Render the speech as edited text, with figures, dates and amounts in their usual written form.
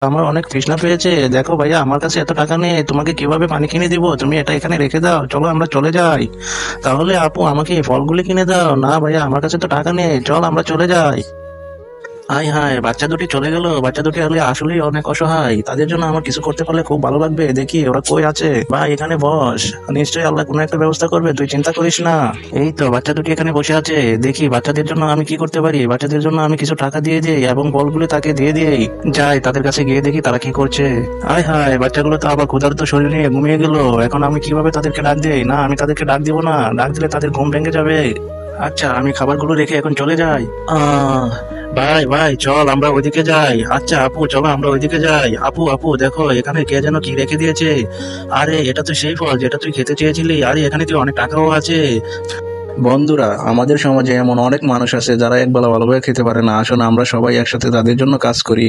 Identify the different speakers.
Speaker 1: আমার অনেক তৃষ্ণা পেয়েছে। দেখো ভাইয়া, আমার কাছে এত টাকা নেই, তোমাকে কিভাবে পানি কিনে দিব? তুমি এটা এখানে রেখে দাও, চলো আমরা চলে যাই। তাহলে আপু আমাকে এই ফলগুলি কিনে দাও। না ভাইয়া, আমার কাছে তো টাকা নেই, চল আমরা চলে যাই। হাই হাই, বাচ্চা দুটি চলে গেল। বাচ্চা দুটি হলে আসলেই অনেক অসহায়, তাদের জন্য আমার কিছু করতে পারলে খুব ভালো লাগবে। দেখি ওরা কই আছে। ভাই এখানে বস, নিশ্চয়ই আল্লাহ কোনো একটা ব্যবস্থা করবে, তুই চিন্তা করিস না। এই তো বাচ্চা দুটি এখানে বসে আছে, দেখি বাচ্চাদের জন্য আমি কি করতে পারি। বাচ্চাদের জন্য আমি কিছু টাকা দিয়ে দিই এবং বলগুলো তাকে দিয়ে দিই। যাই তাদের কাছে গিয়ে দেখি তারা কি করছে। হাই হাই, বাচ্চাগুলো তো আবার ক্ষুধার্ত শরীর নিয়ে ঘুমিয়ে গেল। এখন আমি কিভাবে তাদেরকে ডাক দেই? না, আমি তাদেরকে ডাক দিব না, ডাক দিলে তাদের ঘুম ভেঙে যাবে। আচ্ছা, আমি খাবারগুলো রেখে এখন চলে যাই। আহ ভাই ভাই, চল আমরা ওইদিকে যাই। আচ্ছা আপু, চলো আমরা ওইদিকে যাই। আপু আপু, দেখো এখানে কে যেন কি রেখে দিয়েছে। আরে এটা তো সেই ফল যেটা তুই খেতে চেয়েছিলি। আরে এখানে তুই অনেক টাকাও আছে। বন্ধুরা, আমাদের সমাজে এমন অনেক মানুষ আছে যারা একবেলা ভালোভাবে খেতে পারে না। আসুন আমরা সবাই একসাথে তাদের জন্য কাজ করি।